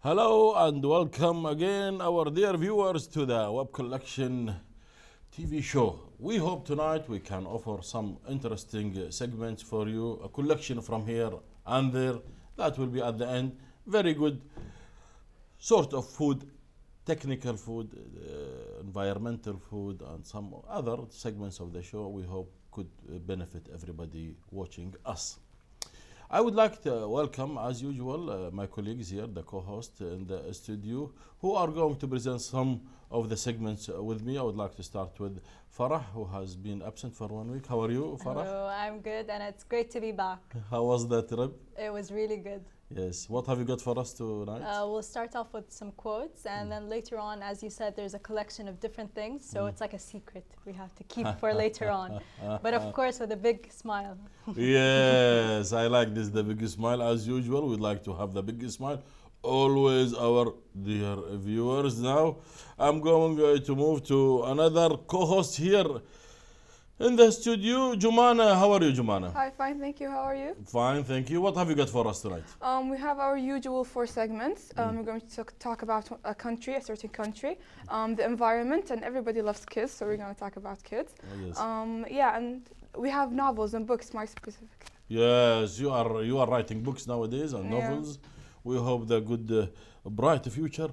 Hello and welcome again, our dear viewers, to the Web Collection TV show. We hope tonight we can offer some interesting segments for you, a collection from here and there that will be at the end. Very good sort of food, technical food, environmental food, and some other segments of the show we hope could benefit everybody watching us. I would like to welcome, as usual, my colleagues here, the co-host in the studio, who are going to present some of the segments with me. I would like to start with Farah, who has been absent for 1 week. How are you, Farah? Hello, I'm good and it's great to be back. How was the trip? It was really good. Yes. What have you got for us tonight? We'll start off with some quotes and then later on, as you said, there's a collection of different things. So it's like a secret we have to keep for later on. But of course, with a big smile. Yes, I like this, the biggest smile. As usual, we'd like to have the biggest smile. Always our dear viewers. Now, I'm going to move to another co-host here in the studio. Jumana, how are you, Jumana? Hi, fine, thank you. How are you? Fine, thank you. What have you got for us tonight? We have our usual 4 segments. We're going to talk about a country, a certain country, the environment, and everybody loves kids, so we're going to talk about kids. Oh, yes. Yeah, and we have novels and books, more specifically. Yes, you are writing books nowadays and Yeah. novels. We hope the good, bright future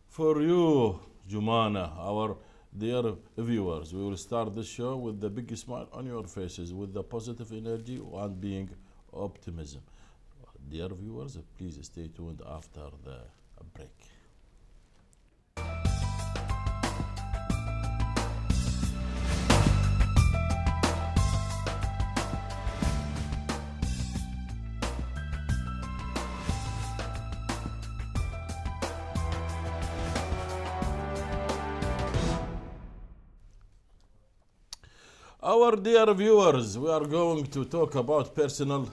for you, Jumana, our dear viewers. We will start this show with the big smile on your faces, with the positive energy and being optimism. Dear viewers, please stay tuned after the break. Our dear viewers, we are going to talk about personal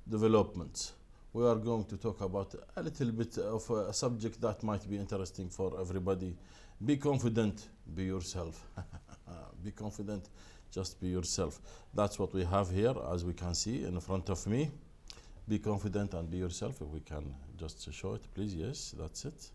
development. We are going to talk about a little bit of a subject that might be interesting for everybody. Be confident, be yourself. Be confident, just be yourself. That's what we have here, as we can see in front of me. Be confident and be yourself. If we can just show it, please. Yes, that's it.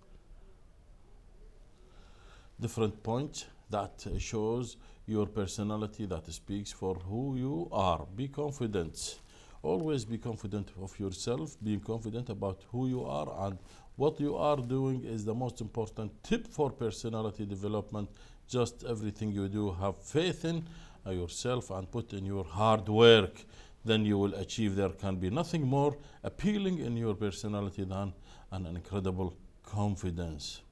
Different point that shows your personality, that speaks for who you are. Be confident. Always be confident of yourself. Being confident about who you are and what you are doing is the most important tip for personality development. Just everything you do, have faith in yourself and put in your hard work. Then you will achieve. There can be nothing more appealing in your personality than an incredible confidence.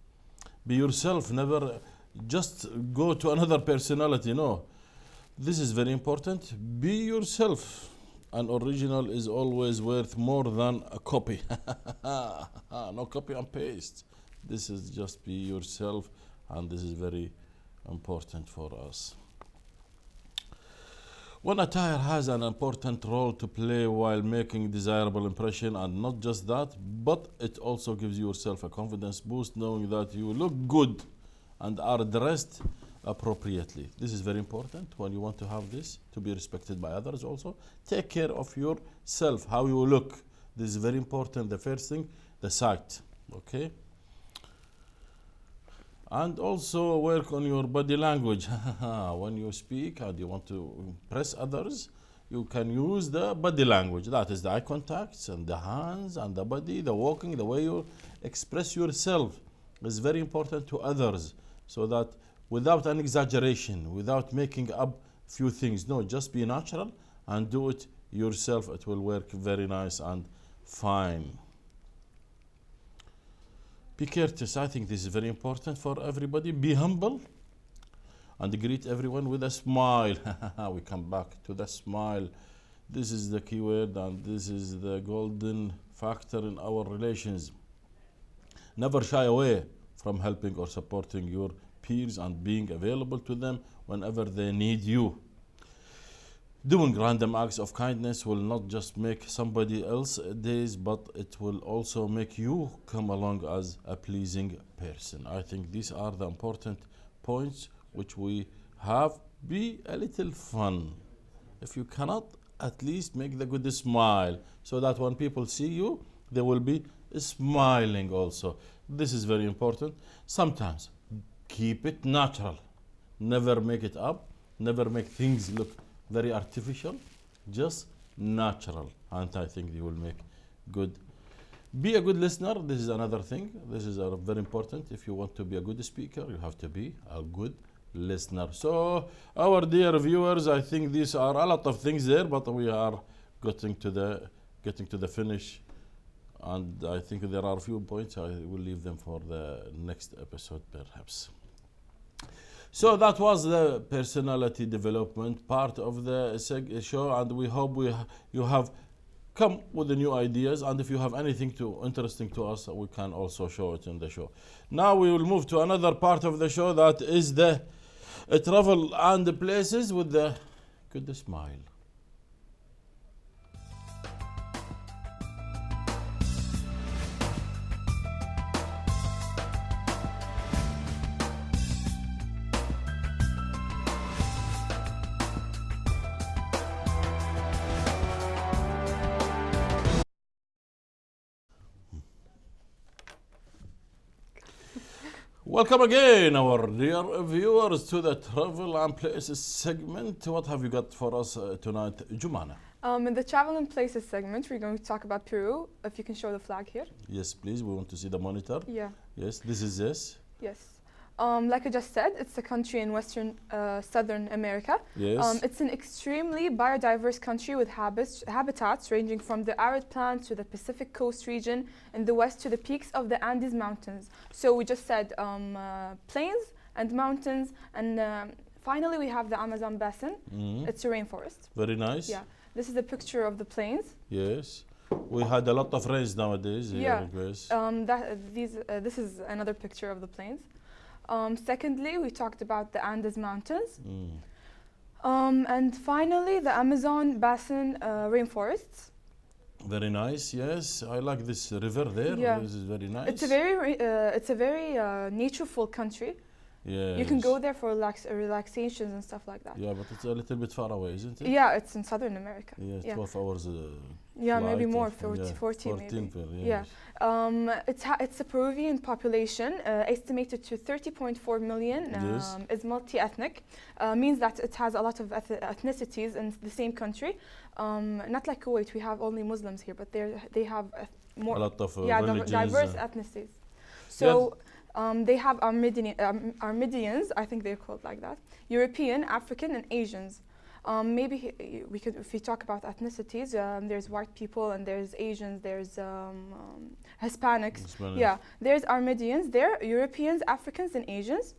Be yourself. Never just go to another personality. No, this is very important. Be yourself. An original is always worth more than a copy. No copy and paste. This is just be yourself, and this is very important for us. One attire has an important role to play while making desirable impression, and not just that, but it also gives yourself a confidence boost knowing that you look good and are dressed appropriately. This is very important when you want to have this to be respected by others also. Take care of yourself, how you look. This is very important. The first thing, the sight, okay? And also work on your body language. When you speak and you want to impress others, you can use the body language. That is the eye contacts and the hands and the body, the walking, the way you express yourself is very important to others, so that without an exaggeration, without making up few things. No, just be natural and do it yourself. It will work very nice and fine. Be courteous. I think this is very important for everybody. Be humble and greet everyone with a smile. We come back to the smile. This is the key word and this is the golden factor in our relations. Never shy away from helping or supporting your peers and being available to them whenever they need you. Doing random acts of kindness will not just make somebody else's days, but it will also make you come along as a pleasing person. I think these are the important points which we have. Be a little fun. If you cannot, at least make the good smile so that when people see you, they will be smiling also. This is very important. Sometimes keep it natural. Never make it up. Never make things look very artificial. Just natural. And I think you will make good. Be a good listener. This is another thing. This is very important. If you want to be a good speaker, you have to be a good listener. So, our dear viewers, I think these are a lot of things there, but we are getting to the finish. And I think there are a few points. I will leave them for the next episode, perhaps. So that was the personality development part of the show, and we hope you have come with the new ideas. And if you have anything interesting to us, we can also show it in the show. Now we will move to another part of the show, that is the travel and the places with the good smile. Welcome again, our dear viewers, to the Travel and Places segment. What have you got for us tonight, Jumana? In the Travel and Places segment, we're going to talk about Peru. If you can show the flag here. Yes, please. We want to see the monitor. Yeah. Yes, this is this. Yes. Like I just said, it's a country in Southern America. Yes. It's an extremely biodiverse country with habitats ranging from the arid plants to the Pacific Coast region in the west to the peaks of the Andes Mountains. So we just said plains and mountains, and finally we have the Amazon basin. It's a rainforest. Very nice. Yeah. This is a picture of the plains. Yes. We had a lot of rains nowadays. Yeah. Yes. This is another picture of the plains. Secondly, we talked about the Andes Mountains. And finally, the Amazon basin rainforests. Very nice. Yes, I like this river there. Yeah. This is very nice. It's a very natureful country. Yes. You can go there for relaxations and stuff like that. Yeah, but it's a little bit far away, isn't it? Yeah, it's in Southern America. Yes, Yeah. 12 hours. Yeah, maybe flight more, or- 40, yeah, 14 maybe. Yes. Yeah. It's a Peruvian population estimated to 30.4 million. Yes. Is multi-ethnic. Means that it has a lot of ethnicities in the same country. Not like Kuwait, we have only Muslims here, but they have more. A lot of religions. Diverse ethnicities. So they have Armenians, I think they're called like that. European, African, and Asians. Maybe we could, if we talk about ethnicities, there's white people and there's Asians, there's Hispanics. Yeah, there's Armenians, there Europeans, Africans, and Asians.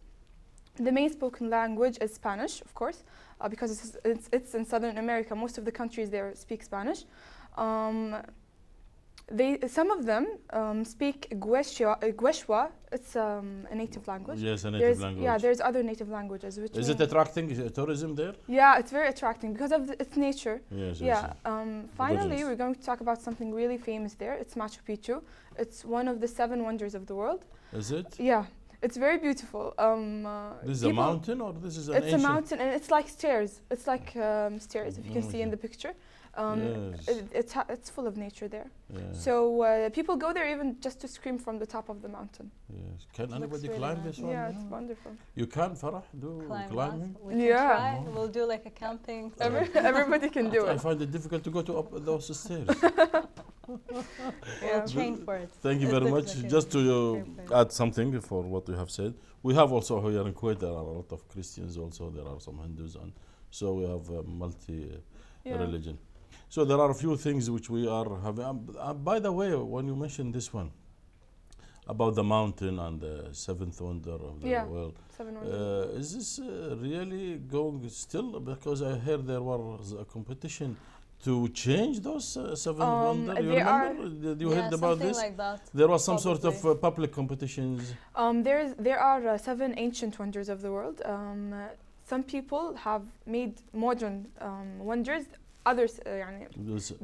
The main spoken language is Spanish, of course, because it's in Southern America. Most of the countries there speak Spanish. Some of them speak Gueshwa. It's a native language. Yes, a native language. Yeah, there's other native languages. Is it attracting tourism there? Yeah, it's very attracting because of its nature. Yes. Yeah. Finally, Gorgeous. we're going to talk about something really famous there. It's Machu Picchu. It's one of the 7 wonders of the world. Is it? Yeah, it's very beautiful. This is a mountain, or this is an It's ancient? a mountain, and it's like stairs. It's like stairs, if you can see in the picture. Yes. It's full of nature there. Yeah. So people go there even just to scream from the top of the mountain. Yes. Can Looks anybody really climb nice. this one? Yeah, No? it's wonderful. You can, Farah, do climbing? We can Yeah. try. We'll do like a camping. Everybody can do I it. find it difficult to go to up those stairs. Yeah. We'll train for it. Thank you It very looks much. like Just to perfect. add something for what you have said, we have also here in Kuwait, there are a lot of Christians also, there are some Hindus, and so we have multi-religion. So there are a few things which we are having. By the way, when you mentioned this one, about the mountain and the 7th wonder of the world, 7 wonders. is this really going still? Because I heard there was a competition to change those 7 wonders. You remember? Did you heard about this? Like that. There was some sort Probably. of public competitions. There are 7 ancient wonders of the world. Some people have made modern wonders. Others,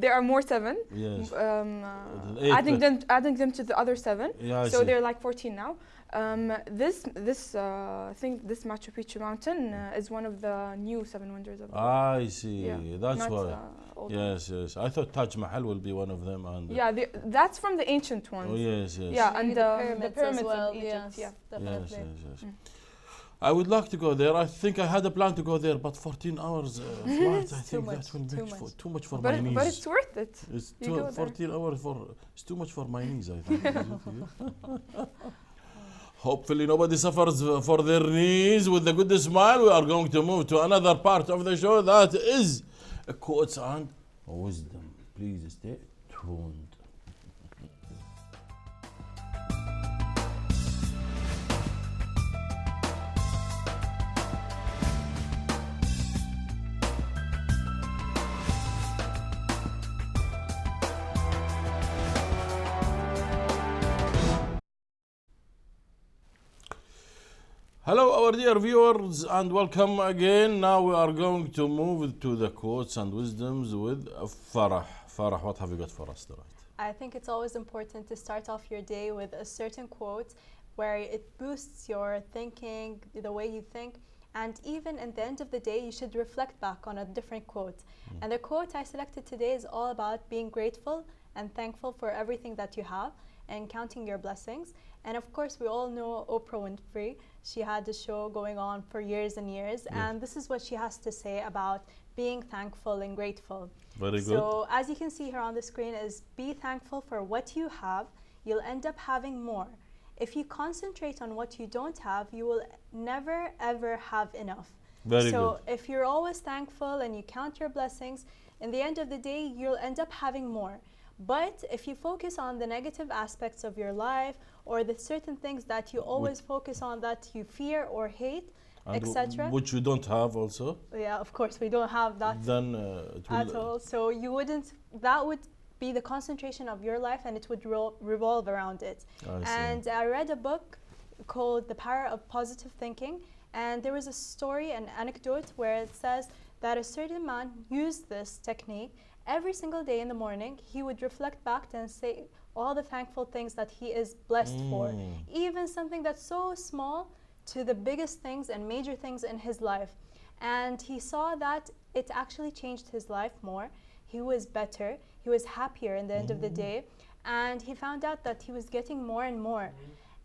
there are more 7. Yes. Adding them to the other 7. Yeah, I So see. they're like 14 now. This Machu Picchu mountain is one of the new seven wonders of the world. I see. Yeah, That's not, why. old one. Yes, yes. I thought Taj Mahal will be one of them. And Yeah, that's from the ancient ones. oh, yes, yes. Yeah, Maybe and the pyramids as well. of Egypt. Yes, Yeah. definitely. Yes, yes, yes. I would like to go there. I think I had a plan to go there, but 14 hours flight, I think that will be too much for my knees. But it's worth it. It's You go there. 14 hours it's too much for my knees, I think. Hopefully nobody suffers for their knees. With a good smile, we are going to move to another part of the show that is quotes and wisdom. Please stay tuned. Hello, our dear viewers, and welcome again. Now we are going to move to the quotes and wisdoms with Farah. Farah, what have you got for us tonight? I think it's always important to start off your day with a certain quote where it boosts your thinking, the way you think, and even at the end of the day, you should reflect back on a different quote. And the quote I selected today is all about being grateful and thankful for everything that you have and counting your blessings. And of course, we all know Oprah Winfrey. She had a show going on for years and years, and this is what she has to say about being thankful and grateful. Very good. So as you can see here on the screen is be thankful for what you have, you'll end up having more. If you concentrate on what you don't have, you will never ever have enough. Very so good. if you're always thankful and you count your blessings, in the end of the day, you'll end up having more. But if you focus on the negative aspects of your life or the certain things that you always focus on that you fear or hate, etc. Which you don't have also. Yeah, of course, we don't have that Then it will at all. So you wouldn't, that would be the concentration of your life and it would revolve around it. I see. And I read a book called The Power of Positive Thinking. And there was a story, an anecdote where it says that a certain man used this technique. Every single day in the morning, he would reflect back and say all the thankful things that he is blessed for. Even something that's so small to the biggest things and major things in his life. And he saw that it actually changed his life more. He was better. He was happier in the end of the day. And he found out that he was getting more and more.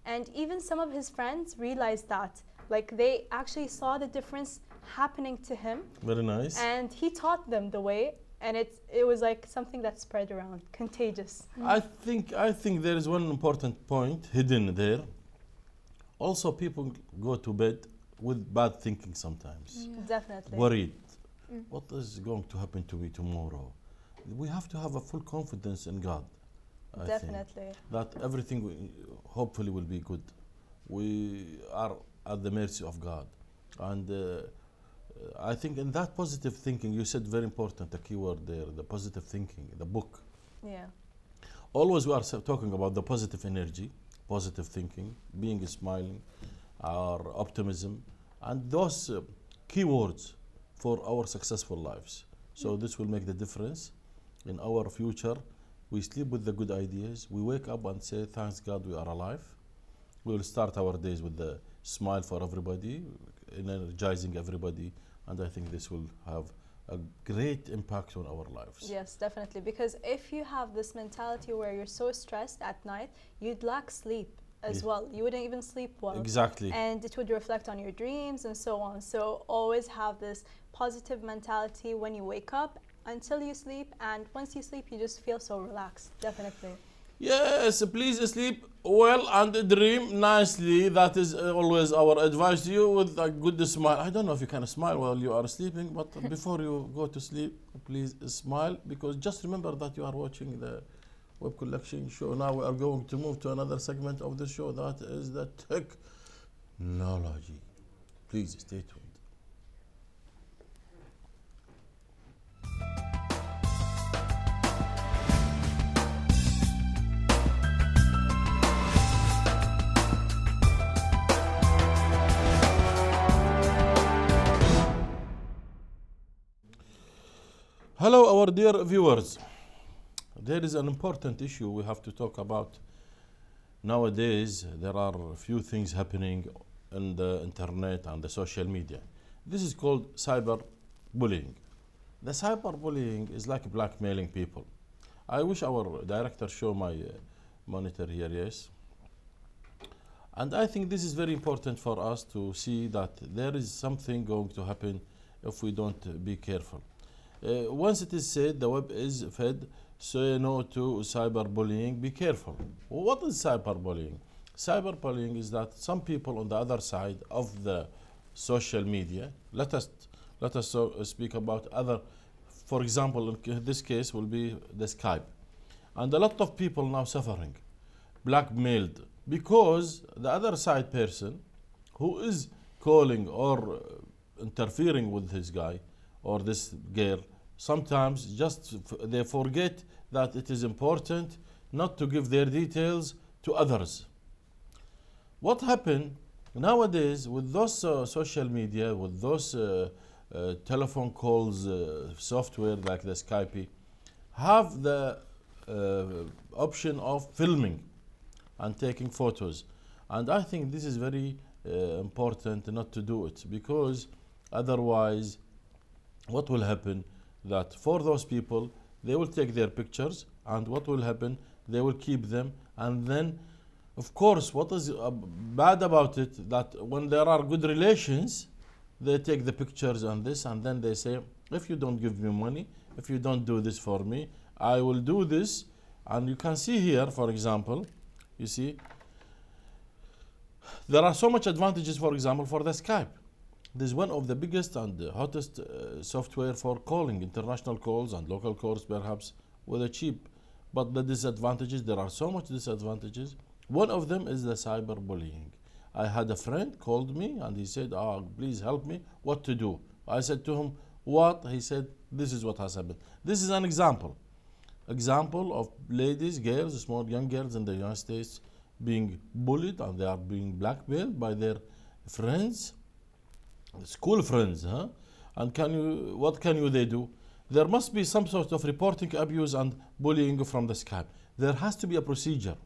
And even some of his friends realized that. Like they actually saw the difference happening to him. Very nice. And he taught them the way. And it was like something that spread around, contagious. I think there is one important point hidden there. Also, people go to bed with bad thinking sometimes. Definitely. Worried. What is going to happen to me tomorrow? We have to have a full confidence in God. I Definitely. think, that everything hopefully will be good. We are at the mercy of God. And I think in that positive thinking, you said very important, a key word there, the positive thinking, the book. Yeah. Always we are talking about the positive energy, positive thinking, being smiling, our optimism, and those key words for our successful lives. So this will make the difference in our future. We sleep with the good ideas. We wake up and say, thanks God we are alive. We will start our days with the smile for everybody, energizing everybody, and I think this will have a great impact on our lives. Yes, definitely. Because if you have this mentality where you're so stressed at night, you'd lack sleep as well. You wouldn't even sleep well. Exactly. And it would reflect on your dreams and so on. So always have this positive mentality when you wake up until you sleep. And once you sleep, you just feel so relaxed. Definitely. Yes, please sleep well and dream nicely. That is always our advice to you, with a good smile. I don't know if you can smile while you are sleeping, but before you go to sleep, please smile, because just remember that you are watching the Web Collection show. Now we are going to move to another segment of the show, that is the technology. Please stay tuned. Hello, our dear viewers. There is an important issue we have to talk about nowadays there are a few things happening in the internet and the social media. This is called cyberbullying. The cyberbullying is like blackmailing people. I wish our director show my monitor here, yes. And I think this is very important for us to see that there is something going to happen if we don't be careful. Once it is said the web is fed, say no to cyberbullying, be careful. What is cyberbullying? Cyberbullying is that some people on the other side of the social media, let us speak about other, for example, in this case will be the Skype. And a lot of people now suffering, blackmailed, because the other side person who is calling or interfering with this guy or this girl, sometimes just they forget that it is important not to give their details to others. What happened nowadays with those social media, with those telephone calls software like the Skype, have the option of filming and taking photos. And I think this is very important not to do it, because otherwise what will happen that for those people they will take their pictures, and what will happen, they will keep them, and then of course what is bad about it, that when there are good relations they take the pictures and this, and then they say, if you don't give me money, if you don't do this for me, I will do this. And you can see here, for example, you see there are so much advantages, for example, for the Skype. This is one of the biggest and the hottest software for calling international calls and local calls, perhaps with a cheap. But the disadvantages, there are so much disadvantages. One of them is the cyberbullying. I had a friend called me and he said, please help me, what to do? I said to him, what? He said, this is what has happened. This is an example of ladies, girls, small young girls in the United States being bullied, and they are being blackmailed by their friends, school friends, huh? And what can they do? There must be some sort of reporting abuse and bullying from the Skype. There has to be a procedure.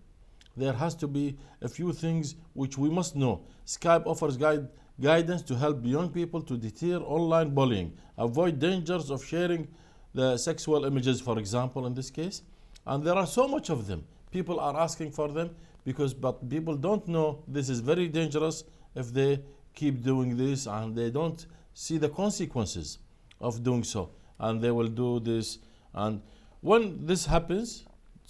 There has to be a few things which we must know. Skype offers guidance to help young people to deter online bullying, avoid dangers of sharing the sexual images, for example, in this case. And there are so much of them. People are asking for them but people don't know this is very dangerous if they keep doing this, and they don't see the consequences of doing so, and they will do this. And when this happens,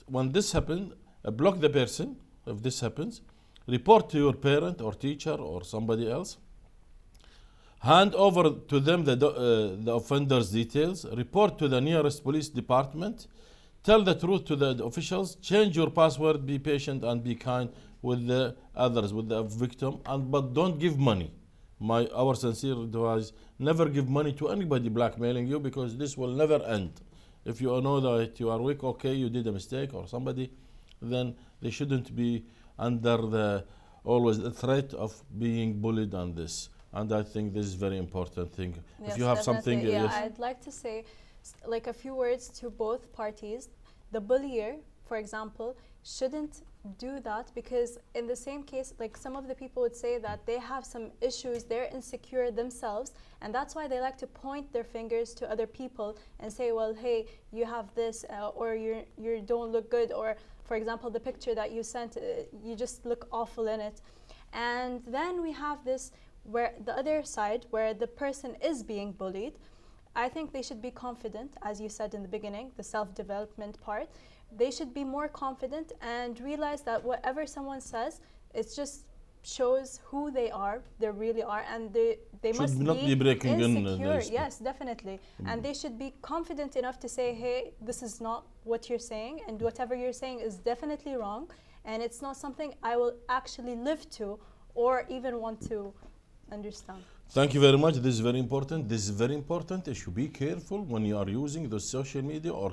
block the person. If this happens, report to your parent or teacher or somebody else. Hand over to them the offender's details. Report to the nearest police department. Tell the truth to the officials. Change your password. Be patient and be kind with the others, with the victim, but don't give money. Our sincere advice: never give money to anybody blackmailing you, because this will never end. If you know that you are weak, okay, you did a mistake or somebody, then they shouldn't be under always the threat of being bullied on this. And I think this is very important thing. Yes, if you have something, yeah, yes. I'd like to say like a few words to both parties. The bullier, for example, shouldn't do that, because in the same case, like some of the people would say that they have some issues, they're insecure themselves, and that's why they like to point their fingers to other people and say, well, hey, you have this, or you don't look good, or for example, the picture that you sent, you just look awful in it. And then we have this where the other side, where the person is being bullied. I think they should be confident, as you said in the beginning, the self-development part. They should be more confident and realize that whatever someone says, it just shows who they really are, and they must not be breaking insecure. Yes, definitely. And they should be confident enough to say, hey, this is not what you're saying, and whatever you're saying is definitely wrong, and it's not something I will actually live to or even want to understand. Thank you very much. This is very important. This is very important. You should be careful when you are using those social media or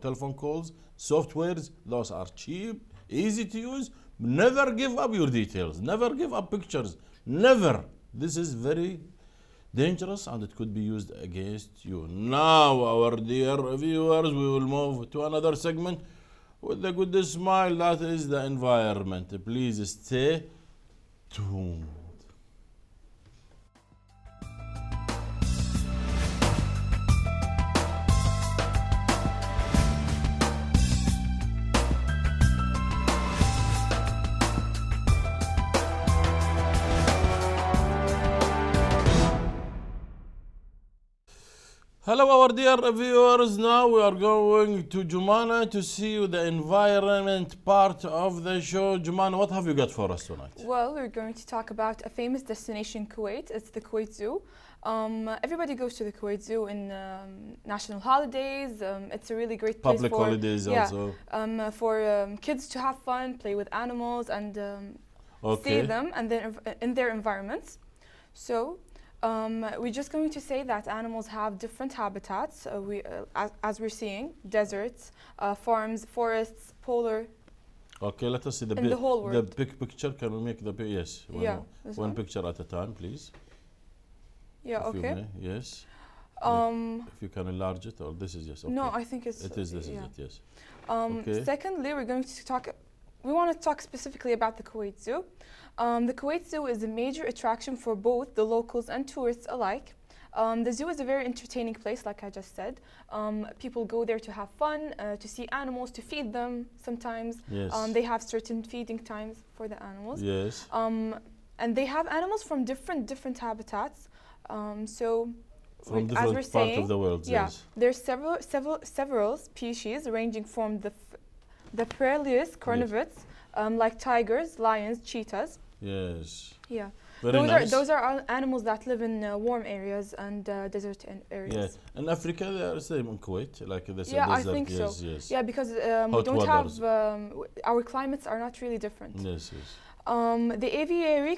telephone calls, softwares. Those are cheap, easy to use. Never give up your details. Never give up pictures. Never. This is very dangerous, and it could be used against you. Now, our dear viewers, we will move to another segment with a good smile. That is the environment. Please stay tuned. Hello, our dear viewers. Now we are going to Jumana to see the environment part of the show. Jumana, what have you got for us tonight? Well, we're going to talk about a famous destination in Kuwait. It's the Kuwait Zoo. Everybody goes to the Kuwait Zoo in national holidays. It's a really great place Public holidays also. For kids to have fun, play with animals, and see them and then in their environments. So we're just going to say that animals have different habitats. As we're seeing, deserts, farms, forests, polar. Okay, let us see the whole world. the big picture. Can we make the big? Yes. One picture at a time, please. Yeah. If Okay. you may, yes. If you can enlarge it, or this is yes. Okay. No, I think it's. It is. This is it. Yes. Secondly, we're going to talk. We want to talk specifically about the Kuwait Zoo. The Kuwait Zoo is a major attraction for both the locals and tourists alike. The zoo is a very entertaining place, like I just said. People go there to have fun, to see animals, to feed them sometimes. Yes. They have certain feeding times for the animals. Yes. And they have animals from different habitats. So, From as we're different part saying, of the world. yeah, Yes. there's several species ranging from the perilous carnivores, like tigers, lions, cheetahs. Yes. Yeah. Very nice. Those are animals that live in warm areas and desert areas. Yes. In Africa, they are the same in Kuwait, like this Yeah, I desert. think so. Yes. Yes. Yeah, because we Hot don't waters. have our climates are not really different. Yes. Yes. The aviary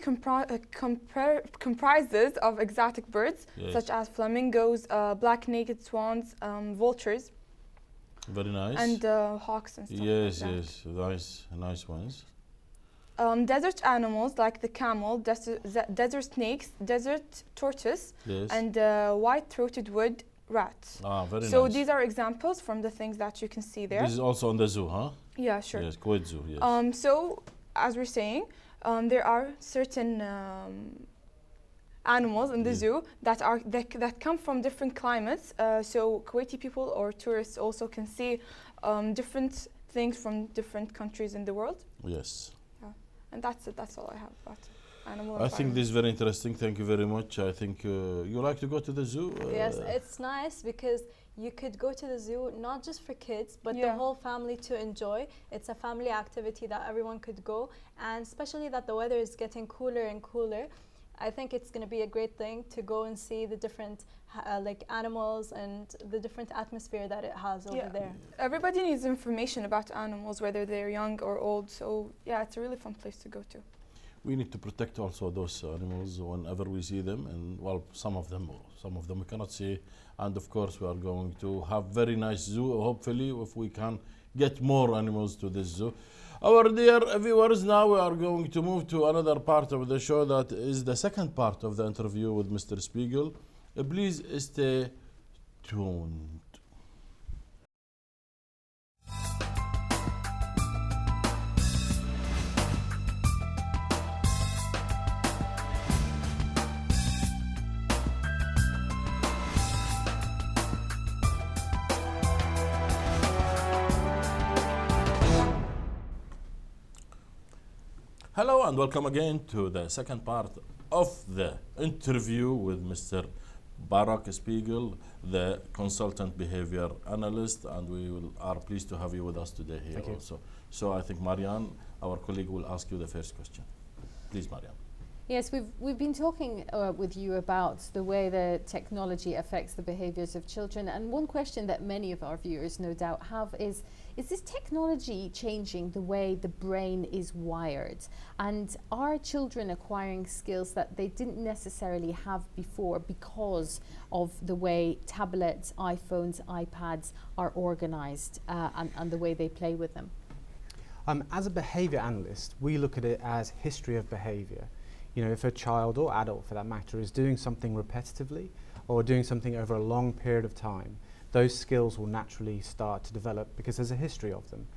comprises of exotic birds Yes. such as flamingos, black-naked swans, vultures, Very nice. and hawks and stuff. yes. like that. Yes. Nice ones. Desert animals like the camel, desert snakes, desert tortoise, Yes. and white-throated wood rat. Very nice. So these are examples from the things that you can see there. This is also on the zoo, huh? Yeah, sure. Yes. Kuwait Zoo. Yes. So, as we're saying, there are certain animals in the zoo that come from different climates. So Kuwaiti people or tourists also can see different things from different countries in the world. Yes. And that's it. That's all I have about animal. I think this is very interesting. Thank you very much. I think you like to go to the zoo. Yes, it's nice because you could go to the zoo not just for kids, but the whole family to enjoy. It's a family activity that everyone could go, and especially that the weather is getting cooler and cooler. I think it's going to be a great thing to go and see the different like animals and the different atmosphere that it has over there. Everybody needs information about animals, whether they're young or old. So yeah, it's a really fun place to go to. We need to protect also those animals whenever we see them, and well, some of them we cannot see. And of course, we are going to have very nice zoo. Hopefully, if we can get more animals to this zoo. Our dear viewers, now we are going to move to another part of the show that is the second part of the interview with Mr. Spiegel. Please stay tuned. Hello and welcome again to the second part of the interview with Mr. Mobarak Spiegel, the consultant behavior analyst, and are pleased to have you with us today here also. So I think Marianne, our colleague, will ask you the first question. Please, Marianne. Yes, we've been talking with you about the way the technology affects the behaviors of children, and one question that many of our viewers no doubt have is this technology changing the way the brain is wired? And are children acquiring skills that they didn't necessarily have before because of the way tablets, iPhones, iPads are organized and the way they play with them? As a behavior analyst, we look at it as history of behavior. You know, if a child or adult for that matter is doing something repetitively or doing something over a long period of time, those skills will naturally start to develop because there's a history of them.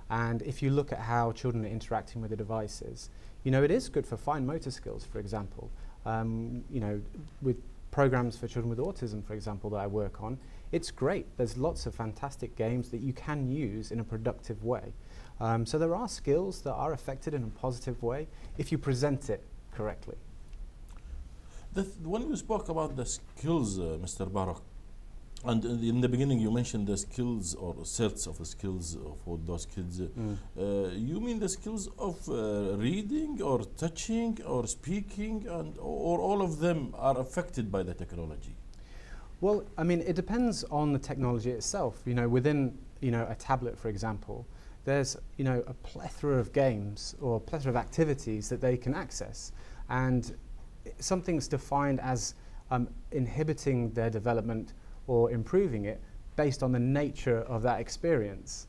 And if you look at how children are interacting with the devices, you know, it is good for fine motor skills, for example. You know, with programs for children with autism, for example, that I work on, it's great. There's lots of fantastic games that you can use in a productive way. So there are skills that are affected in a positive way if you present it correctly. When you spoke about the skills, Mr. Barak, and in the beginning you mentioned the skills or sets of skills for those kids. You mean the skills of reading or touching or speaking, or all of them are affected by the technology? Well, I mean, it depends on the technology itself. You know, within, you know, a tablet, for example, there's, you know, a plethora of games or a plethora of activities that they can access, and something's defined as inhibiting their development or improving it based on the nature of that experience.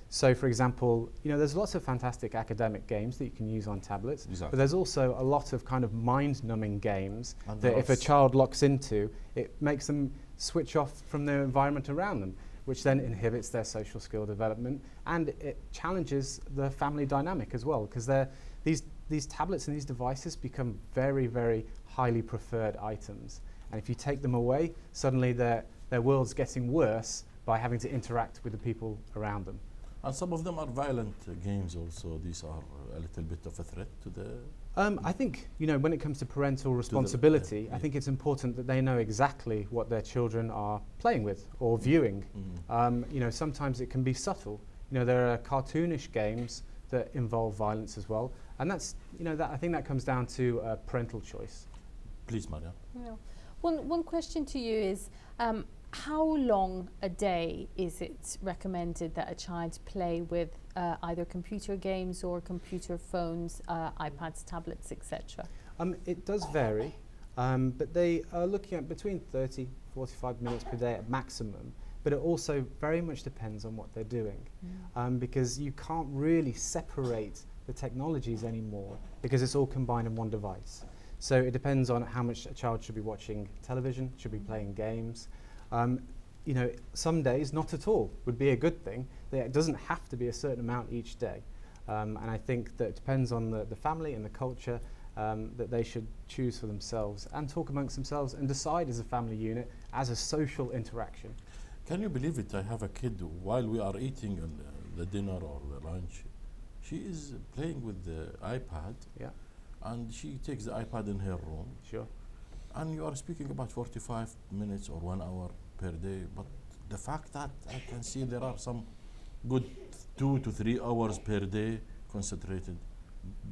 So, for example, you know, there's lots of fantastic academic games that you can use on tablets, Exactly. but there's also a lot of kind of mind-numbing games And that if a lots. child locks into, it makes them switch off from their environment around them, which then inhibits their social skill development, and it challenges the family dynamic as well, because these tablets and these devices become very, very highly preferred items. And if you take them away, suddenly their world's getting worse by having to interact with the people around them. And some of them are violent games also. These are a little bit of a threat to the... I think, you know, when it comes to parental responsibility, yeah. I think it's important that they know exactly what their children are playing with or viewing. You know, sometimes it can be subtle. You know, there are cartoonish games that involve violence as well, and that's, you know, that I think that comes down to parental choice. Please, Maria. Yeah. One question to you is, how long a day is it recommended that a child play with either computer games or computer phones, iPads, tablets, etc.? It does vary, but they are looking at between 30, 45 minutes per day at maximum, but it also very much depends on what they're doing, because you can't really separate the technologies anymore because it's all combined in one device. So it depends on how much a child should be watching television, should be playing games. You know, some days not at all would be a good thing. It doesn't have to be a certain amount each day. And I think that it depends on the family and the culture that they should choose for themselves and talk amongst themselves and decide as a family unit, as a social interaction. Can you believe it? I have a kid, while we are eating the dinner or the lunch, she is playing with the iPad. Yeah, And she takes the iPad in her room. sure. And you are speaking about 45 minutes or 1 hour per day, but the fact that I can see there are some good 2 to 3 hours per day concentrated,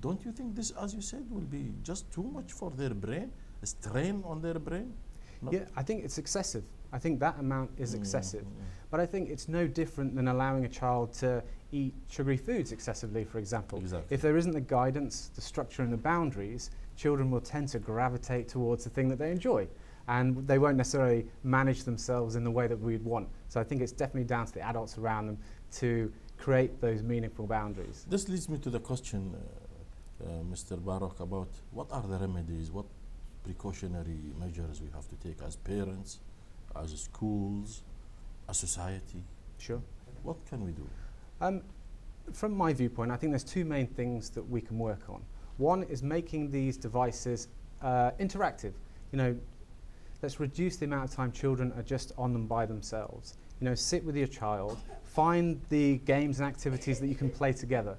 don't you think this, as you said, will be just too much for their brain, a strain on their brain? No? Yeah, I think it's excessive. I think that amount is excessive. But I think it's no different than allowing a child to eat sugary foods excessively, for example. Exactly. If there isn't the guidance, the structure and the boundaries, children will tend to gravitate towards the thing that they enjoy. And they won't necessarily manage themselves in the way that we'd want. So I think it's definitely down to the adults around them to create those meaningful boundaries. This leads me to the question, Mr. Barak, about what are the remedies, what precautionary measures we have to take as parents, as schools, as society? Sure. What can we do? From my viewpoint, I think there's two main things that we can work on. One is making these devices interactive. You know, let's reduce the amount of time children are just on them by themselves. You know, sit with your child, find the games and activities that you can play together,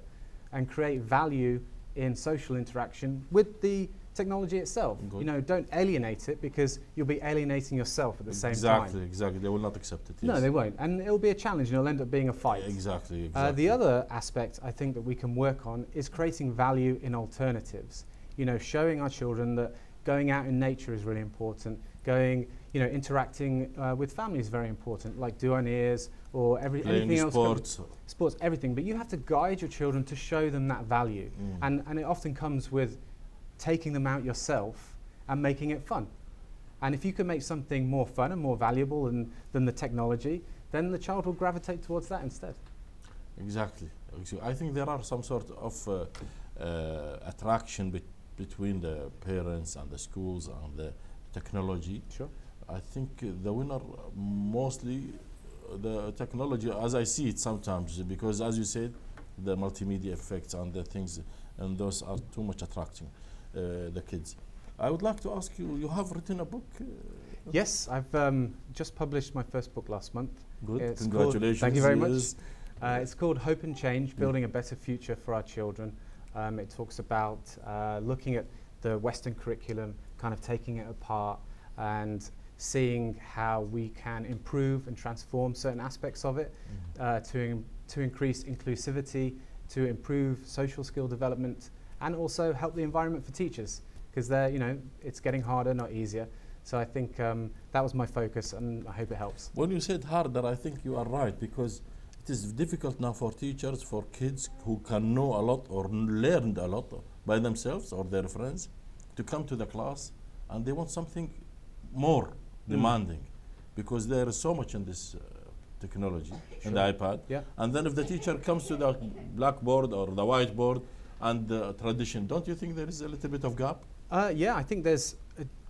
and create value in social interaction with the technology itself. Good. You know, don't alienate it, because you'll be alienating yourself at the same time. Exactly. They will not accept it. No, yes. they won't, and it'll be a challenge, and it'll end up being a fight. Exactly. The other aspect I think that we can work on is creating value in alternatives. You know, showing our children that going out in nature is really important. Interacting with family is very important, like do-on-ears or Playing anything else. sports. Sports, everything. But you have to guide your children to show them that value. And it often comes with taking them out yourself and making it fun. And if you can make something more fun and more valuable than the technology, then the child will gravitate towards that instead. Exactly. I think there are some sort of attraction between the parents and the schools and the technology. Sure. I think the winner mostly the technology as I see it sometimes, because as you said, the multimedia effects and the things, and those are too much attracting the kids. I would like to ask you, you have written a book? Yes, I've just published my first book last month. Good, It's congratulations. Thank you very much. Yes. It's called Hope and Change, Building a Better Future for Our Children. It talks about looking at the Western curriculum, kind of taking it apart and seeing how we can improve and transform certain aspects of it to increase inclusivity, to improve social skill development, and also help the environment for teachers, because it's getting harder, not easier. So I think that was my focus, and I hope it helps. When you said harder, I think you are right, because it is difficult now for teachers, for kids who can know a lot or learned a lot by themselves or their friends, to come to the class, and they want something more demanding, because there is so much in this technology, in the iPad. Yeah. And then if the teacher comes to the blackboard or the whiteboard and the tradition, don't you think there is a little bit of gap? Yeah, I think there's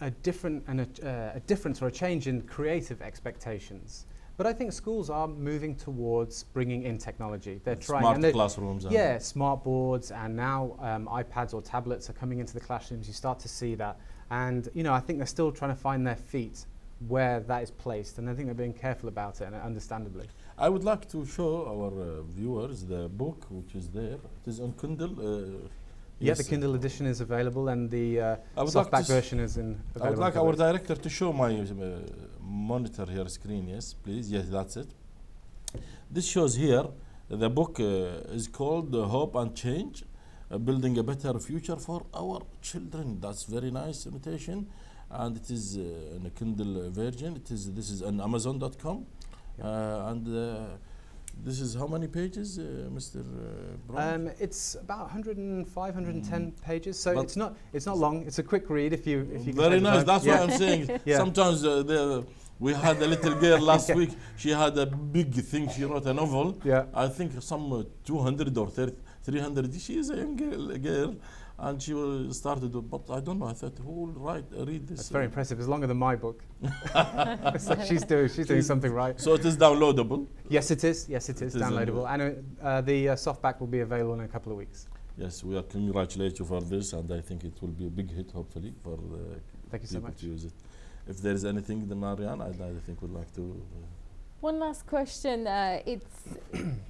a difference or a change in creative expectations. But I think schools are moving towards bringing in technology. They're trying. Smart classrooms. And Yeah, smart boards, and now iPads or tablets are coming into the classrooms. You start to see that. And I think they're still trying to find their feet where that is placed. And I think they're being careful about it, and understandably. I would like to show our viewers the book which is there. It is on Kindle. Yeah, the Kindle edition is available, and the softback version is available. I would like our director to show my monitor here screen. Yes, please. Yes, that's it. This shows here the book is called Hope and Change, Building a Better Future for Our Children. That's very nice imitation, and it is in a Kindle version. This is on Amazon.com, this is how many pages, Mr. Brown? It's about 105, 110 pages. So it's not long. It's a quick read if you can Very take the nice. time. That's why I'm saying. Yeah. Sometimes we had a little girl last week. She had a big thing. She wrote a novel. Yeah. I think some 200 or 300. She is a young girl. And she started, but I don't know. I thought, who will read this? That's very impressive. It's longer than my book. So she's doing something right. So it is downloadable. Yes, it is. Yes, it is It is downloadable. And the softback will be available in a couple of weeks. Yes, we congratulate you for this, and I think it will be a big hit, hopefully, for Thank you so people much. to use it. If there is anything, Marianne, I think would like to. One last question. It's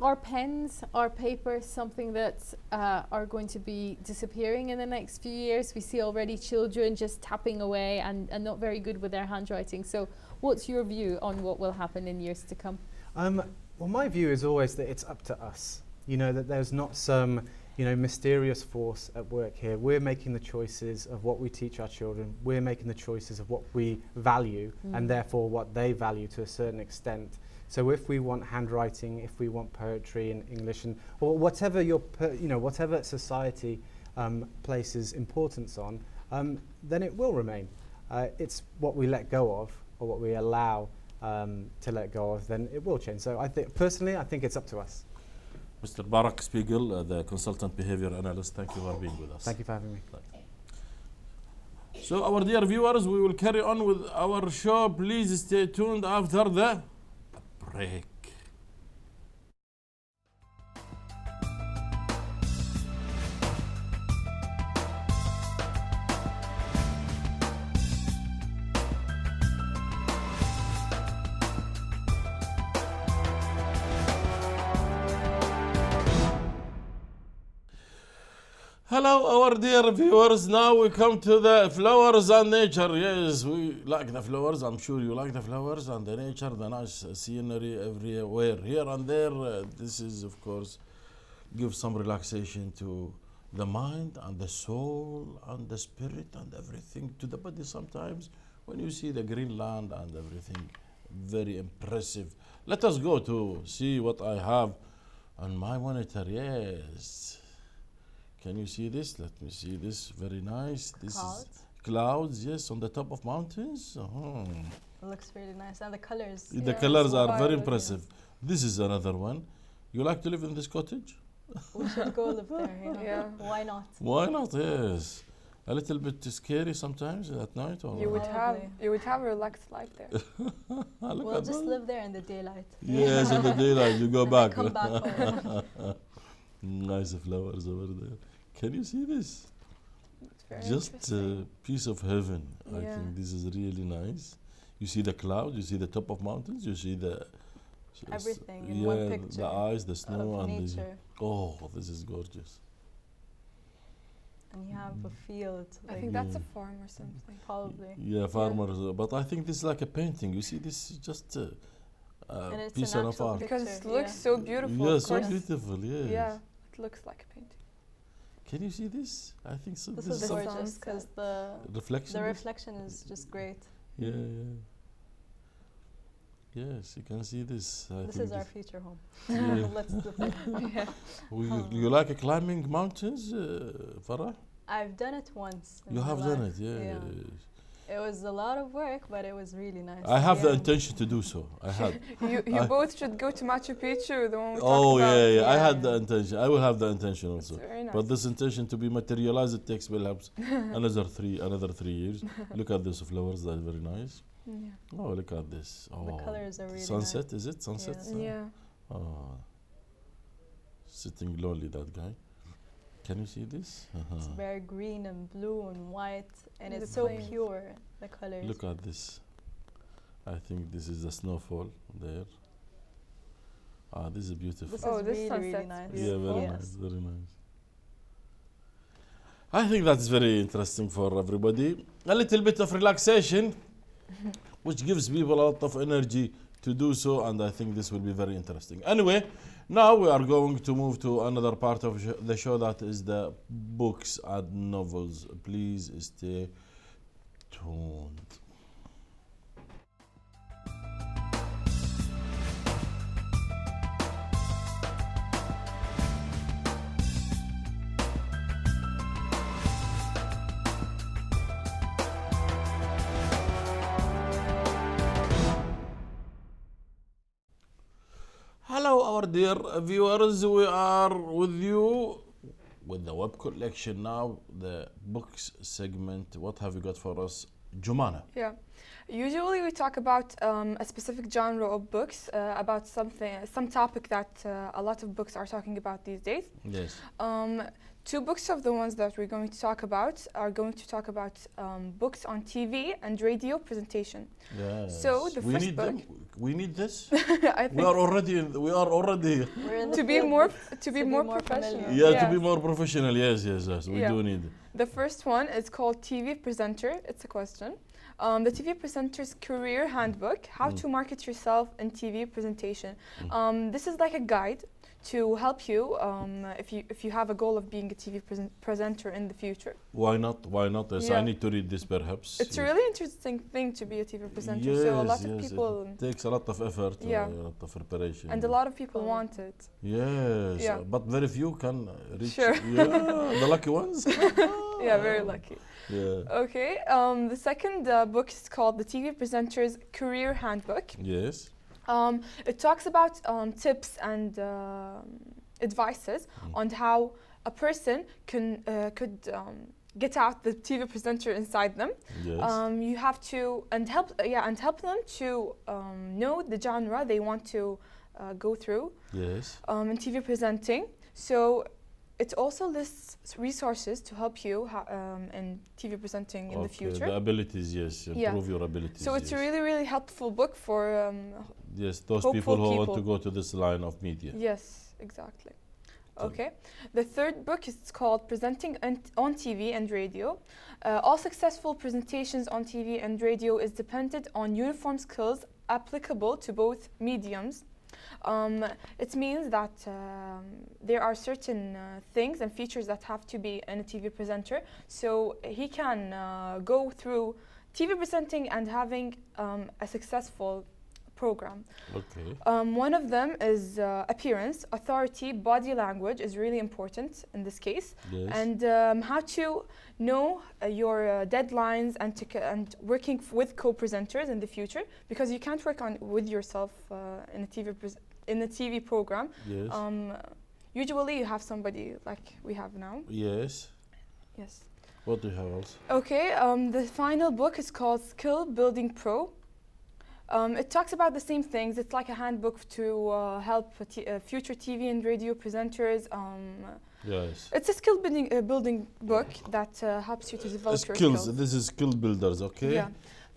are pens, are paper something that are going to be disappearing in the next few years? We see already children just tapping away and not very good with their handwriting. So what's your view on what will happen in years to come? Well, my view is always that it's up to us. That there's not some mysterious force at work here. We're making the choices of what we teach our children. We're making the choices of what we value and therefore what they value to a certain extent. So if we want handwriting, if we want poetry and English, or whatever whatever society places importance on, then it will remain. It's what we let go of, or what we allow to let go of, then it will change. So I think it's up to us. Mr. Barak Spiegel, the consultant behavior analyst, thank you for being with us. Thank you for having me. So our dear viewers, we will carry on with our show. Please stay tuned after the break. Hello, our dear viewers. Now we come to the flowers and nature. Yes, we like the flowers. I'm sure you like the flowers and the nature, the nice scenery everywhere, here and there. This is, of course, give some relaxation to the mind and the soul and the spirit and everything, to the body sometimes. When you see the green land and everything, very impressive. Let us go to see what I have on my monitor. Yes. Can you see this? Let me see this. Very nice. This Clouds. is clouds, yes, on the top of mountains. It looks really nice, and the colors. The Yeah, colors so are far very looking. impressive. This is another one. You like to live in this cottage? We should go live there. Yeah. Why not? Why not? Yes. A little bit scary sometimes at night, or You what? would have a relaxed life there. Look We'll at just that. live there in the daylight. Yes, in the daylight you go And back. then come back home. Nice flowers over there. Can you see this? It's very Just interesting. piece of heaven. I Yeah. think this is really nice. You see the cloud, you see the top of mountains, you see the Everything in one picture the ice, the snow, of and nature. oh, this is gorgeous. And you have a field. I like, think that's a Yeah. farm or something. probably. Yeah, farmers. But I think this is like a painting. You see, this is just a And it's piece an of actual art. Because it picture, looks yeah. so beautiful. Yeah, of so course. beautiful. Yes. Yeah, it looks like a painting. Can you see this? I think so. This is is some gorgeous because reflection. the this? reflection is just great. Yeah, yeah. Yes, you can see this. I This think is our future home. Yeah. Let's live there. Yeah. You like climbing mountains, Farah? I've done it once. in You my have done life. it, yeah. Yeah. It was a lot of work, but it was really nice. I have the Yeah. intention to do so. I had. You I- both should go to Machu Picchu, the one we Oh talked about. yeah, yeah. I had Yeah. the intention. I will have the intention It's also. very nice. But this intention to be materialized, it takes perhaps another 3 years. Look at these flowers. That's very nice. Yeah. Oh, look at this. Oh, The colors are really sunset. Is it sunset? Yeah. sun? Yeah. Oh, sitting lonely, that guy. Can you see this? It's very green and blue and white, and The it's so plains. pure. The colors. Look at this. I think this is the snowfall there. Ah, this is beautiful. This Oh, is this really, really sunset's nice. Yeah, very Yes. nice, very nice. I think that's very interesting for everybody. A little bit of relaxation, which gives people a lot of energy to do so, and I think this will be very interesting. Anyway, now we are going to move to another part of the show, that is the books and novels. Please stay tuned. Hello, our dear viewers. We are with you with the web collection now, the books segment. What have you got for us, Jumana? Yeah. Usually we talk about a specific genre of books, about some topic that a lot of books are talking about these days. Yes. Two books of the ones that we're going to talk about are going to talk about books on TV and radio presentation. Yes. So the we first need book- them. We need this. I We think are already. We are already. We're in the to be field. more be more professional. familiar. Yeah, to be more professional. Yes, yes, yes. We Yeah. do need. The first one is called TV Presenter. It's a question. The TV Presenter's Career Handbook, How to Market Yourself in TV Presentation. This is like a guide to help you if you have a goal of being a TV presenter in the future. Why not? Why not? Yes, I Yeah. need to read this perhaps. It's a really interesting thing to be a TV presenter. Yes, So a lot of yes, people it takes a lot of effort, Yeah. a lot of preparation. and a lot of people want it. Yes, Yeah. but very few can reach. Sure. Yeah, the lucky ones. Yeah, very lucky. Yeah. Okay, the second book is called The TV Presenter's Career Handbook. Yes. It talks about tips and advices on how a person could get out the TV presenter inside them. Yes. You have to help them to know the genre they want to go through Yes. in TV presenting. So it also lists resources to help you in TV presenting in the future. The abilities, yes. Yeah. Improve your abilities. So it's yes. a really, really helpful book for Yes, those hopeful people who want people. to go to this line of media. yes, exactly. Tell me. Okay. The third book is called Presenting on TV and Radio. All successful presentations on TV and radio is dependent on uniform skills applicable to both mediums. It means that there are certain things and features that have to be in a TV presenter, so he can go through TV presenting and having a successful program. Okay. One of them is appearance, authority, body language is really important in this case, Yes. and how to know your deadlines and working with co-presenters in the future, because you can't work with yourself in a TV program. Yes. Usually you have somebody like we have now. Yes. Yes. What do you have else? Okay, the final book is called Skill Building Pro. It talks about the same things. It's like a handbook to help future TV and radio presenters. Yes. It's a skill building book that helps you to develop your Skills. skills. This is skill builders. Okay. Yeah.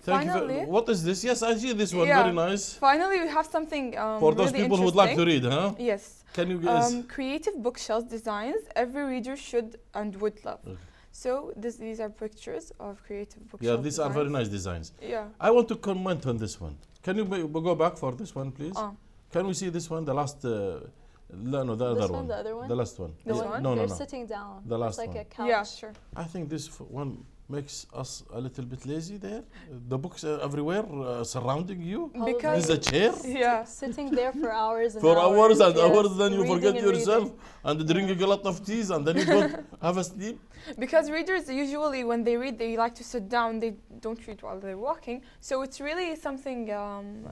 Thank you. Finally- What is this? Yes, I see this one. Yeah. Very nice. Finally, we have something For those really people who would like to interesting. read, huh? Yes. Can you guys? Creative bookshelf designs every reader should and would love. Okay. So these are pictures of creative Yeah, bookshelf these are very nice designs. Yeah. I want to comment on this one. Can you go back for this one, please? Can we see this one? The last. No, the This other one, the other one? The last one. This The one? No, no, They're no. sitting down. The last it's like one. a couch. Yeah, sure. I think this one makes us a little bit lazy there. The books are everywhere surrounding you. Probably. Because- There's a chair Yeah. Sitting there for hours and for hours and yes, hours, then you reading forget and yourself reading. and drinking a lot of teas, and then you don't have a sleep. Because readers usually, when they read, they like to sit down. They don't read while they're walking. So it's really something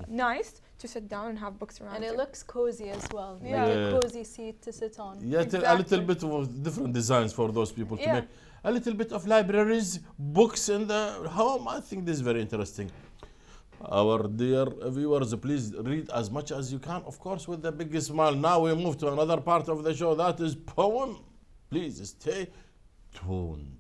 nice to sit down and have books around And you. it looks cozy as well. Yeah. Like Yeah. a cozy seat to sit on. Yeah, a little Exactly. bit of different designs for those people to Yeah. make. A little bit of libraries, books in the home. I think this is very interesting. Our dear viewers, please read as much as you can, of course, with the biggest smile. Now we move to another part of the show, that is poem. Please stay tuned.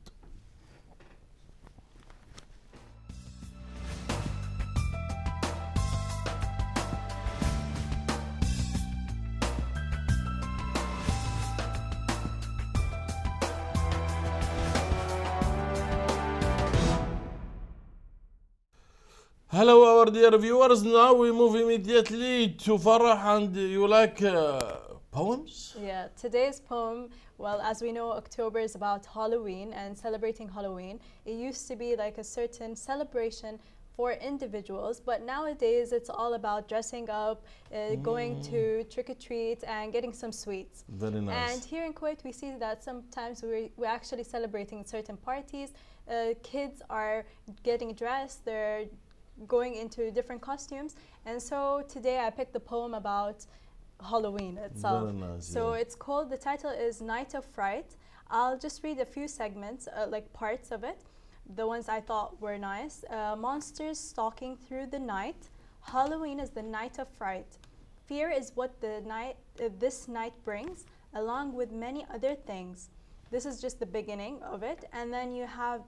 Hello, our dear viewers. Now we move immediately to Farah, and you like poems? Yeah, today's poem, well, as we know, October is about Halloween and celebrating Halloween. It used to be like a certain celebration for individuals, but nowadays it's all about dressing up, going to trick-or-treat and getting some sweets. Very nice. And here in Kuwait, we see that sometimes we're actually celebrating certain parties. Kids are getting dressed, they're going into different costumes. And so today I picked the poem about Halloween itself. Very nice, So yeah. it's called, the title is Night of Fright. I'll just read a few segments, like parts of it, the ones I thought were nice. Monsters stalking through the night. Halloween is the night of fright. Fear is what this night brings, along with many other things. This is just the beginning of it. And then you have,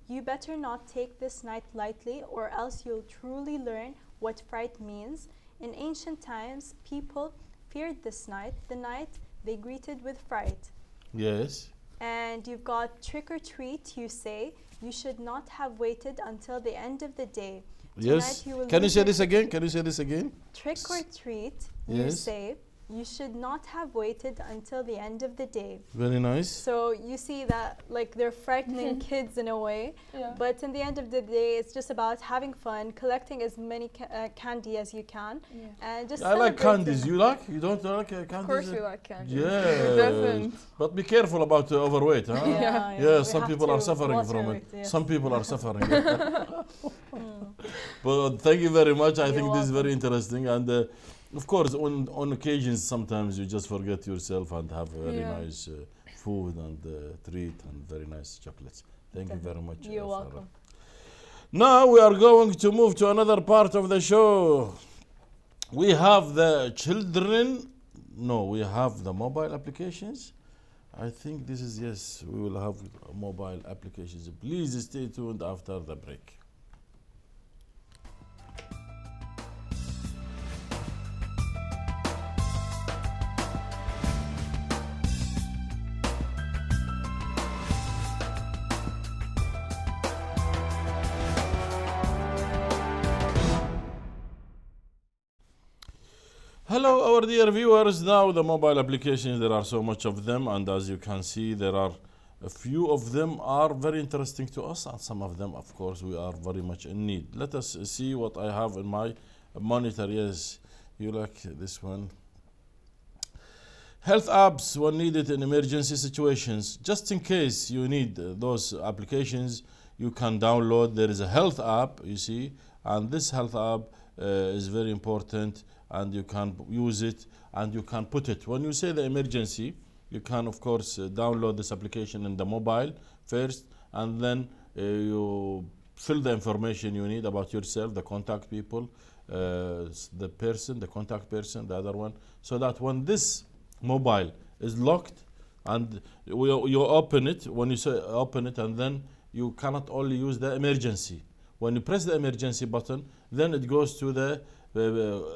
you better not take this night lightly, or else you'll truly learn what fright means. In ancient times, people feared this night, the night they greeted with fright. Yes. And you've got trick or treat, you say. You should not have waited until the end of the day. Yes. Tonight you will Can you lose say your this again? Can you say this again? Trick or treat, you Yes. say. You should not have waited until the end of the day. Very nice. So you see that like they're frightening kids in a way, Yeah. but in the end of the day, it's just about having fun, collecting as many candy as you can, Yeah. and just I like celebrating. candies. You like? You don't like candies? Of course, we like candy. Yes. Who doesn't? But be careful about overweight, huh? Yeah, we some have people are to suffering watch from our it. weight, yes. Some people are suffering. But thank you very much. I You're think this is very welcome. interesting. And of course, on occasions, sometimes you just forget yourself and have very Yeah. nice food and treat and very nice chocolates. Thank you very much. You're Farah. welcome. Now we are going to move to another part of the show. We have the children. No, we have the mobile applications. I think this is, yes, we will have mobile applications. Please stay tuned after the break. Hello, our dear viewers. Now the mobile applications, there are so much of them, and as you can see, there are a few of them are very interesting to us, and some of them, of course, we are very much in need. Let us see what I have in my monitor. Yes, you like this one. Health apps when needed in emergency situations. Just in case you need those applications, you can download. There is a health app, you see, and this health app is very important, and you can use it and you can put it. When you say the emergency, you can of course download this application in the mobile first, and then you fill the information you need about yourself, the contact people, the person, the contact person, the other one, so that when this mobile is locked and you open it, when you say open it, and then you cannot only use the emergency. When you press the emergency button, then it goes to the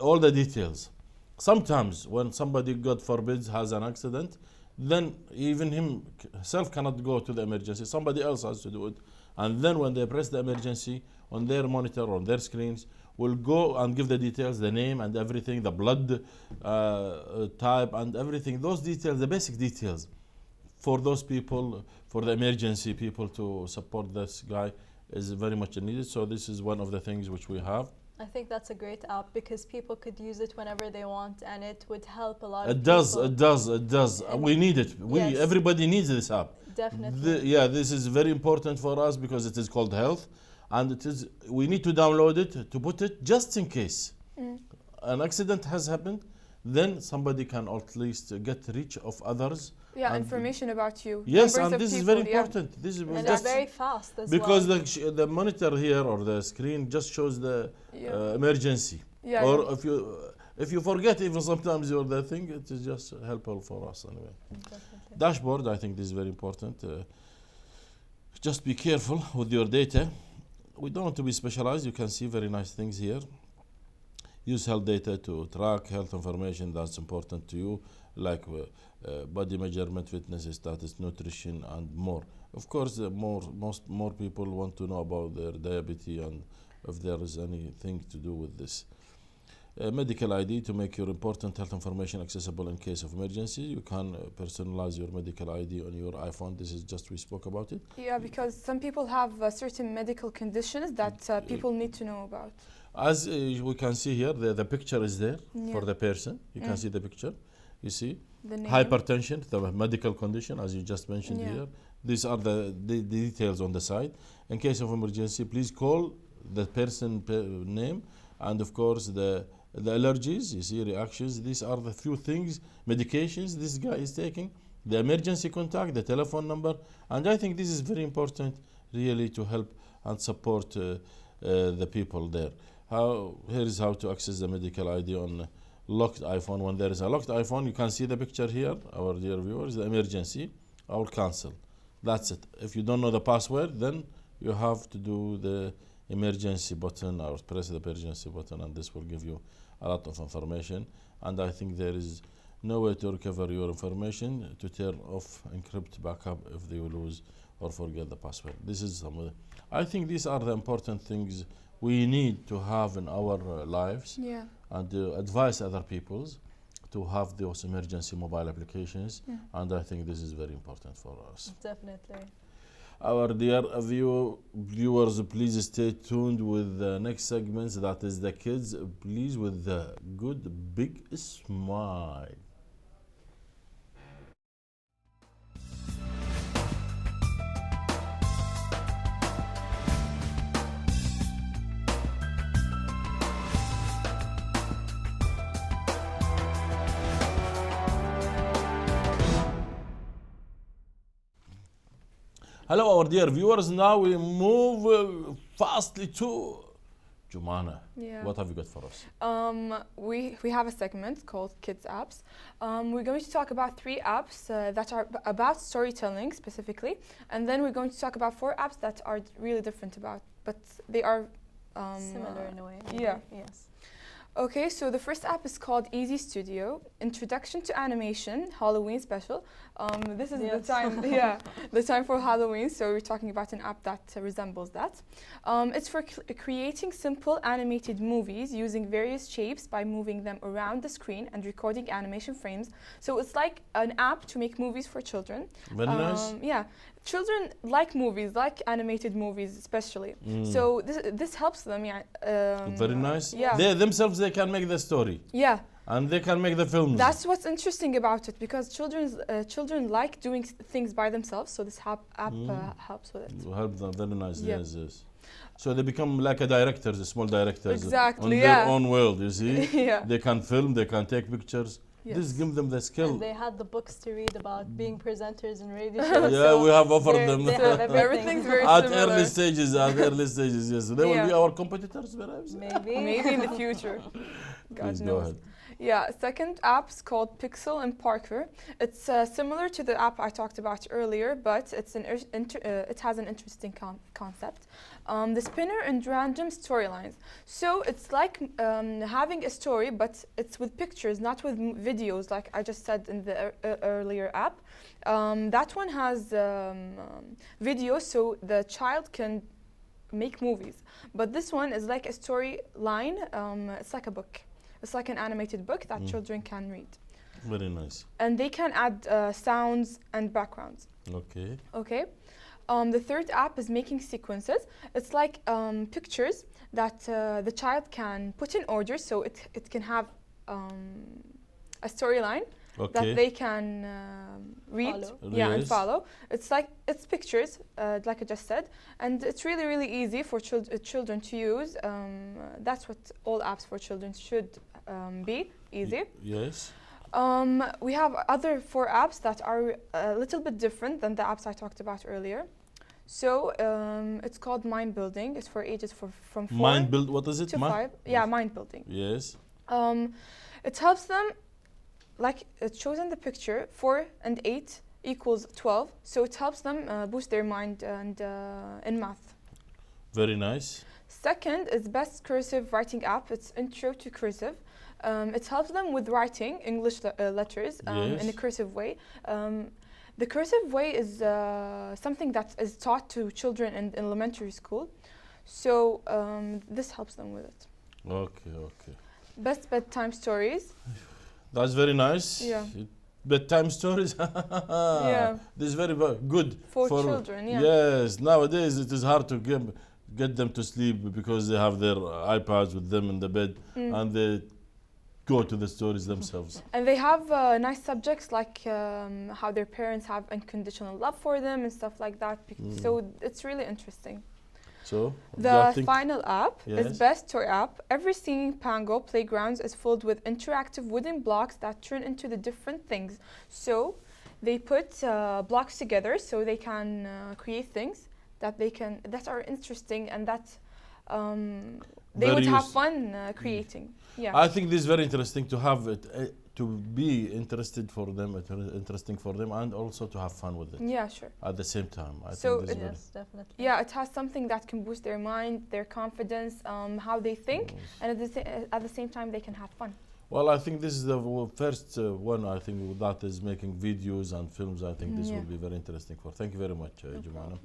all the details. Sometimes when somebody, God forbid, has an accident, then even himself cannot go to the emergency. Somebody else has to do it. And then when they press the emergency on their monitor, on their screens, will go and give the details, the name and everything, the blood type and everything. Those details, the basic details for those people, for the emergency people to support this guy is very much needed. So this is one of the things which we have. I think that's a great app because people could use it whenever they want, and it would help a lot of It people. does. We need it. Yes. Everybody needs this app. Definitely. This is very important for us because it is called health, and we need to download it to put it just in case an accident has happened. Then somebody can at least get reach of others. Yeah, and information about you. Yes, numbers and of this is people, very yeah. important. This is And it's just very fast as because well. the monitor here or the screen just shows the emergency. Yeah, Or yeah. if you forget even sometimes you're the thing, it is just helpful for us anyway. Definitely. Dashboard, I think this is very important. Just be careful with your data. We don't want to be specialized. You can see very nice things here. Use health data to track health information that's important to you, like body measurement, fitness status, nutrition, and more. Of course, more people want to know about their diabetes and if there is anything to do with this. Medical ID to make your important health information accessible in case of emergency. You can personalize your medical ID on your iPhone. This is just, we spoke about it. Yeah, because some people have certain medical conditions that people need to know about. As we can see here, the picture is there for Yeah. the person. You can see the picture. You see The name. hypertension, the medical condition, as you just mentioned Yeah. here. These are the details on the side. In case of emergency, please call the person name, and of course the allergies. You see reactions. These are the few things, medications this guy is taking, the emergency contact, the telephone number, and I think this is very important, really, to help and support the people there. Here is how to access the medical ID on locked iPhone. When there is a locked iPhone, you can see the picture here, our dear viewers, the emergency. I will cancel. That's it. If you don't know the password, then you have to do the emergency button or press the emergency button, and this will give you a lot of information. And I think there is no way to recover your information, to turn off encrypt backup if you lose or forget the password. This is some of the, I think these are the important things we need to have in our lives, Yeah. and advise other peoples to have those emergency mobile applications. Yeah. And I think this is very important for us. Definitely. Our dear viewers, please stay tuned with the next segments, that is the kids, please, with the good big smile. Hello, our dear viewers. Now we move fastly to Jumana. Yeah. What have you got for us? We have a segment called Kids Apps. We're going to talk about 3 apps that are about storytelling specifically, and then we're going to talk about 4 apps that are really different but they are Similar in a way. Yeah. Yes. Okay, so the first app is called Easy Studio, Introduction to Animation, Halloween special. This is Yes. the time for Halloween, so we're talking about an app that resembles that. It's for creating simple animated movies using various shapes by moving them around the screen and recording animation frames. So it's like an app to make movies for children. Very nice. Yeah, children like movies, like animated movies especially. So this helps them, yeah. Very nice. Yeah. They themselves, they can make the story. Yeah. And they can make the films. That's what's interesting about it, because children like doing things by themselves, so this app helps with it. To help them. Very nice. Yeah. Yes, yes. So they become like a directors, small directors. Exactly, On yeah. their own world, you see. Yeah. They can film, they can take pictures. This gives them the skill. And they had the books to read about being presenters in radio shows. Yeah, we have offered them. They have everything. Everything's very At similar. early stages, yes. They will be Yeah. our competitors, perhaps. Maybe in the future. God Please go knows. ahead. Yeah, second app's called Pixel and Parker. It's similar to the app I talked about earlier, but it has an interesting concept. The spinner and random storylines. So it's like having a story, but it's with pictures, not with videos, like I just said in the earlier app. That one has videos, so the child can make movies. But this one is like a storyline. It's like a book. It's like an animated book that children can read. Very nice. And they can add sounds and backgrounds. Okay. Okay. The third app is making sequences. It's like pictures that the child can put in order, so it can have a storyline that they can read, and Yes. follow. It's pictures, like I just said, and it's really, really easy for children to use. That's what all apps for children should be, easy. Yes. We have other 4 apps that are a little bit different than the apps I talked about earlier. So it's called Mind Building. It's for ages from 4 What is it? to 5. Yeah, Mind Building. Yes. It helps them, like it shows in the picture, 4 and 8 equals 12. So it helps them boost their mind and in math. Very nice. Second is Best Cursive Writing App. It's Intro to Cursive. It helps them with writing English letters in a cursive way. The cursive way is something that is taught to children in elementary school. So this helps them with it. Okay. Best Bedtime Stories. That's very nice. Yeah. Bedtime stories. Yeah. This is very good For children, yeah. Yes. Nowadays it is hard to get them to sleep because they have their iPads with them in the bed and they go to the stories themselves. And they have nice subjects like how their parents have unconditional love for them and stuff like that. So it's really interesting. So the final app is Yes. Best Toy App. Every singing Pango playgrounds is filled with interactive wooden blocks that turn into the different things. So they put blocks together so they can create things that are interesting and that they would have fun creating. Yeah. I think this is very interesting to have it, to be interesting for them, and also to have fun with it. Yeah, sure. At the same time, I So think this is Yes, definitely. Yeah, it has something that can boost their mind, their confidence, how they think, and at the same time they can have fun. Well, I think this is the first one. I think that is making videos and films. I think this will be very interesting for. Thank you very much, Jumana.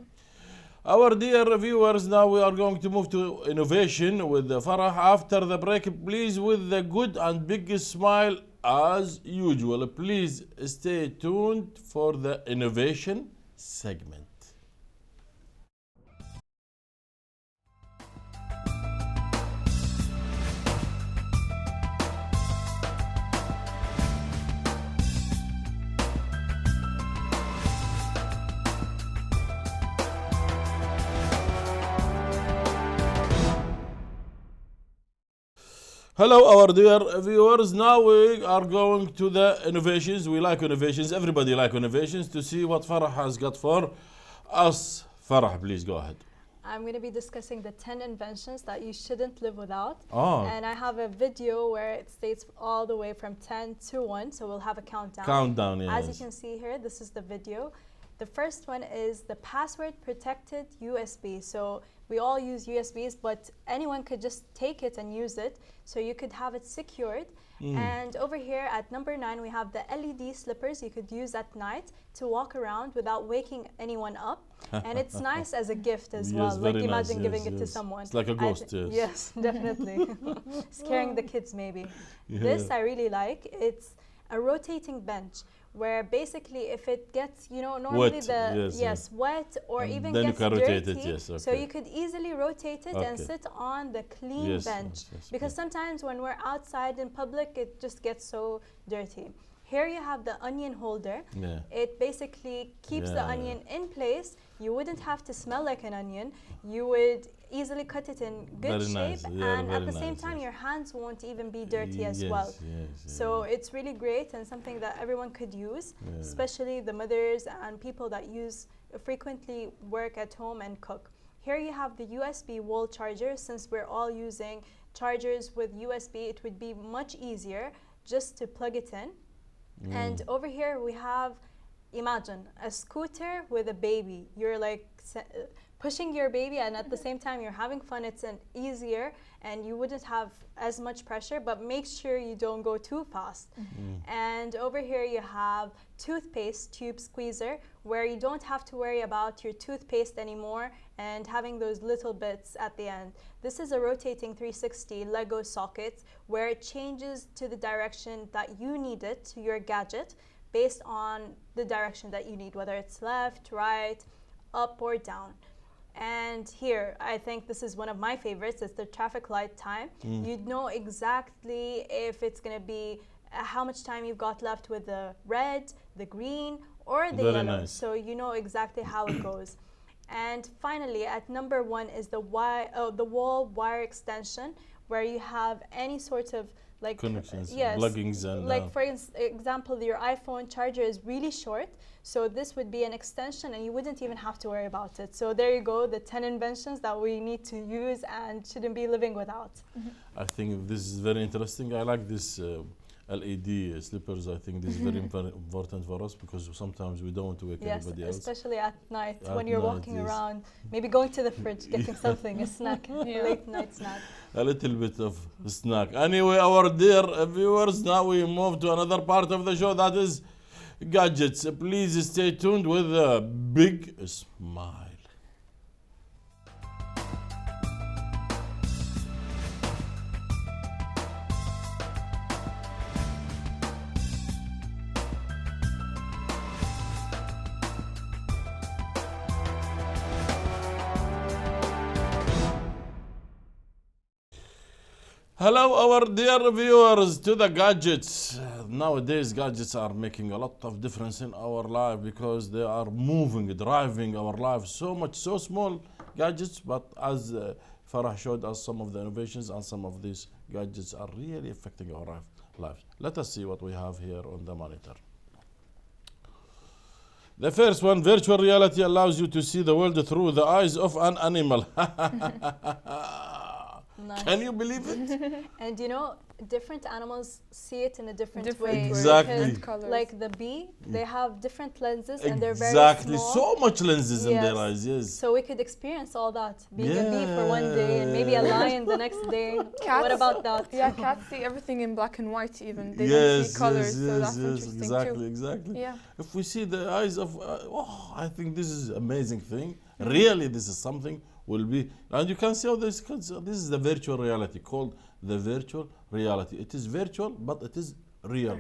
Our dear viewers, now we are going to move to innovation with Farah after the break. Please, with the good and biggest smile as usual. Please stay tuned for the innovation segment. Hello, our dear viewers. Now we are going to the innovations. We like innovations. Everybody like innovations. To see what Farah has got for us. Farah, please go ahead. I'm going to be discussing the 10 inventions that you shouldn't live without. Oh. And I have a video where it states all the way from 10 to 1. So we'll have a countdown. Countdown, yes. As you can see here, this is the video. The first one is the password protected USB. So we all use USBs, but anyone could just take it and use it. So you could have it secured. And over here at number 9, we have the LED slippers you could use at night to walk around without waking anyone up. And it's nice as a gift as well. Like imagine giving it to someone. It's like a ghost, yes. Yes, definitely. Scaring the kids maybe. This I really like. It's a rotating bench where basically if it gets, normally wet, wet or and even then gets you can rotate dirty, it, yes, so you could easily rotate it and sit on the clean bench. Because sometimes when we're outside in public, it just gets so dirty. Here you have the onion holder. Yeah. It basically keeps the Yeah. onion in place. You wouldn't have to smell like an onion. You would easily cut it in good Very shape, nice. Yeah, and very at the same nice, time, yes. your hands won't even be dirty as Yes, well. yes, So it's really great and something that everyone could use, Yeah. especially the mothers and people that frequently work at home and cook. Here you have the USB wall charger. Since we're all using chargers with USB, it would be much easier just to plug it in. And over here we have, imagine a scooter with a baby. You're like pushing your baby, and at the same time you're having fun. It's an easier, and you wouldn't have as much pressure, but make sure you don't go too fast. And over here you have toothpaste tube squeezer, where you don't have to worry about your toothpaste anymore and having those little bits at the end. This is a rotating 360 Lego socket, where it changes to the direction that you need it to your gadget based on the direction that you need, whether it's left, right, up or down. And here, I think this is one of my favorites, it's the traffic light time. You'd know exactly if it's gonna be how much time you've got left with the red, the green, or the Very yellow. nice. So you know exactly how it goes. And finally, at number 1 is the wall wire extension, where you have any sort of like Connections, yes, pluggings, and like for example, your iPhone charger is really short, so this would be an extension and you wouldn't even have to worry about it. So there you go, the 10 inventions that we need to use and shouldn't be living without. I think this is very interesting. I like this LED slippers. I think this is very important for us, because sometimes we don't want to wake Yes, anybody else. especially at night At when you're night, walking yes. around, maybe going to the fridge, getting something, a snack, late night snack. A little bit of snack. Anyway, our dear viewers, now we move to another part of the show, that is gadgets. Please stay tuned with a big smile. Hello, our dear viewers, to the gadgets. Nowadays, gadgets are making a lot of difference in our life, because they are moving, driving our life so much, so small gadgets. But as Farah showed us, some of the innovations and some of these gadgets are really affecting our lives. Let us see what we have here on the monitor. The first one, virtual reality, allows you to see the world through the eyes of an animal. Nice. Can you believe it? And you know, different animals see it in a different way. Different Exactly. because, and colors. like the bee, they have different lenses and they're very Exactly. small. So much lenses in their Yes. eyes, yes. So we could experience all that. Being a bee for one day and maybe a lion the next day. What Cats- about that? Yeah, cats see everything in black and white even. They don't see colors, so that's interesting exactly, too. exactly. Yeah. If we see the eyes of, I think this is amazing thing. Really, this is something will be, and you can see how this is the virtual reality, called the virtual reality. It is virtual, but it is real.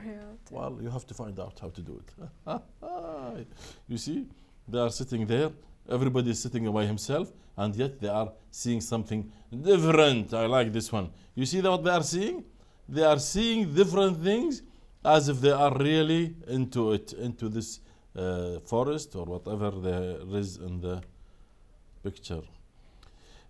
Well, you have to find out how to do it. You see, they are sitting there, everybody is sitting by himself, and yet they are seeing something different. I like this one. You see what they are seeing? They are seeing different things as if they are really into it, into this forest or whatever there is in the picture.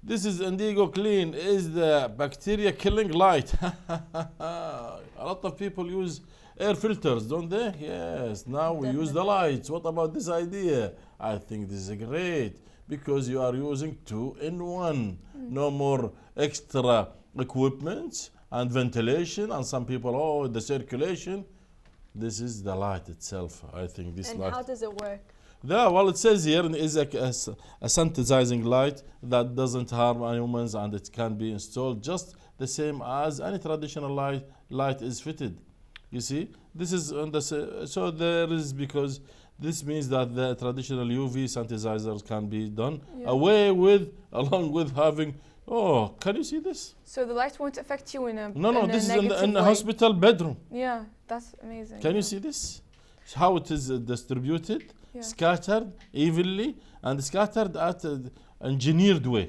This is Indigo Clean, is the bacteria killing light. A lot of people use air filters, don't they? Yes, now we use the lights. What about this idea? I think this is great, because you are using 2-in-1. No more extra equipment and ventilation, and some people, the circulation. This is the light itself. I think this And light. how does it work? Well, it says here is a synthesizing light that doesn't harm humans, and it can be installed just the same as any traditional light is fitted. You see, this is on the so there is, because this means that the traditional UV synthesizers can be done away with, along with having. Oh, can you see this? So the light won't affect you in a No, in this a is in negative the way. hospital bedroom. Yeah, that's amazing. Can you see this? How it is distributed, Yeah. scattered evenly, and scattered at an engineered way.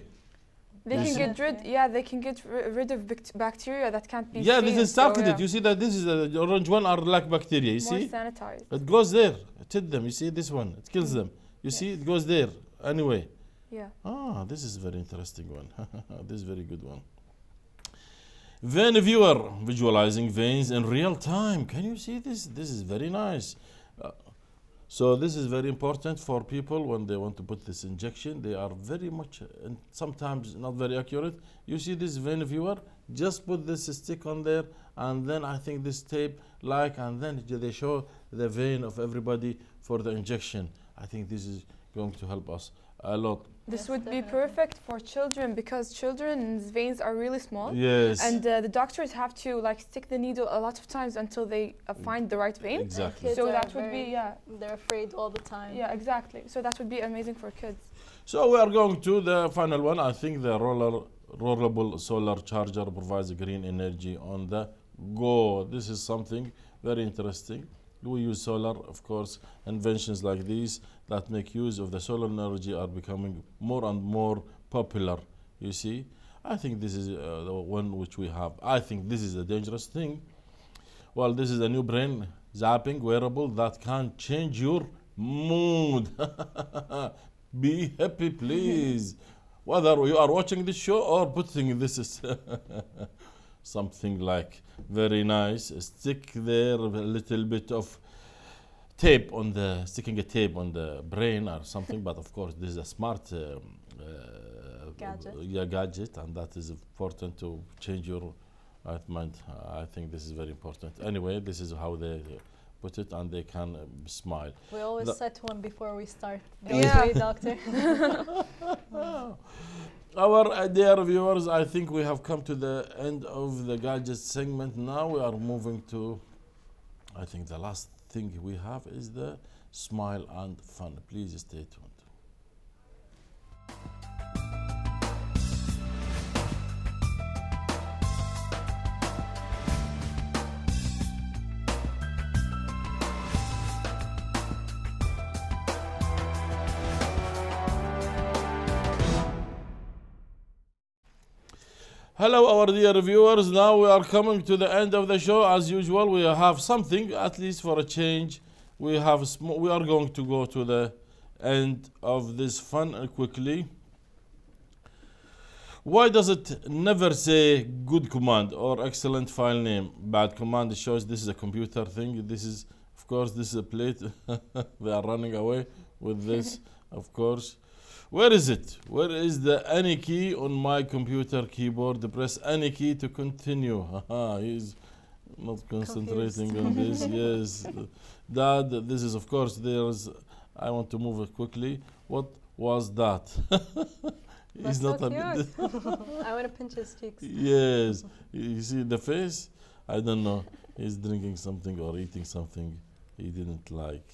They You can see? get rid. Yeah, they can get rid of bacteria that can't be Yeah, seen. this is so, targeted. yeah. You see that this is the orange one are like bacteria. You More see, sanitized. it goes there. It hit them. You see this one. It kills them. You Yes. see, it goes there. Anyway. Yeah. Ah, this is very interesting one. This is very good one. Vein viewer, visualizing veins in real time. Can you see this? This is very nice. So this is very important for people when they want to put this injection. They are very much and sometimes not very accurate. You see this vein viewer? Just put this stick on there, and then I think this tape and then they show the vein of everybody for the injection. I think this is going to help us a lot. This Yes, would be definitely. perfect for children because children's veins are really small. Yes. And the doctors have to like stick the needle a lot of times until they find the right vein. Exactly. Kids So are that would be very- They're afraid all the time. yeah, exactly. So that would be amazing for kids. So we are going to the final one. I think the rollable solar charger provides green energy on the go. This is something very interesting. We use solar, of course. Inventions like these that make use of the solar energy are becoming more and more popular. You see, I think this is the one which we have. I think this is a dangerous thing. Well, this is a new brain zapping wearable that can change your mood. Be happy, please. Whether you are watching this show or putting this is something like very nice. Stick there a little bit of tape on the sticking a tape on the brain or something. But of course, this is a smart Gadget. gadget, and that is important to change your mind. I think this is very important. Anyway, this is how they put it, and they can smile. We always The- set one before we start. Yeah. Great, doctor. Our dear viewers, I think we have come to the end of the gadget segment. Now we are moving to, I think the last thing we have is the smile and fun. Please stay tuned. Hello, our dear viewers. Now we are coming to the end of the show. As usual, we have something, at least for a change. We have we are going to go to the end of this fun quickly. Why does it never say good command or excellent file name? Bad command shows this is a computer thing. This is, of course, this is a plate. They are running away with this, of course. Where is it? Where is the any key on my computer keyboard? Press any key to continue. He's not concentrating on this. Yes. Dad, this is, of course, there's, I want to move it quickly. What was that? That's He's not so a bit. I want to pinch his cheeks. Yes. You see the face? I don't know. He's drinking something or eating something he didn't like.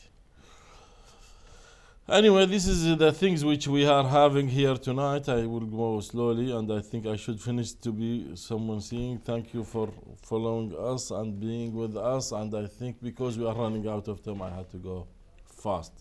Anyway, this is the things which we are having here tonight. I will go slowly, and I think I should finish to be someone saying thank you for following us and being with us. And I think because we are running out of time, I had to go fast.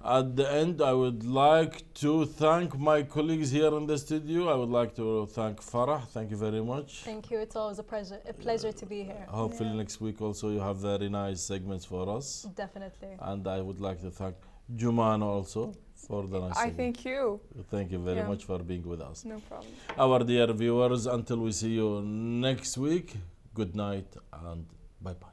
At the end, I would like to thank my colleagues here in the studio. I would like to thank Farah. Thank you very much. Thank you. It's always a pleasure to be here. Hopefully next week also you have very nice segments for us. Definitely. And I would like to thank Jumana also for the nice I segment. thank you. Thank you very Yeah. much for being with us. No problem. Our dear viewers, until we see you next week, good night and bye-bye.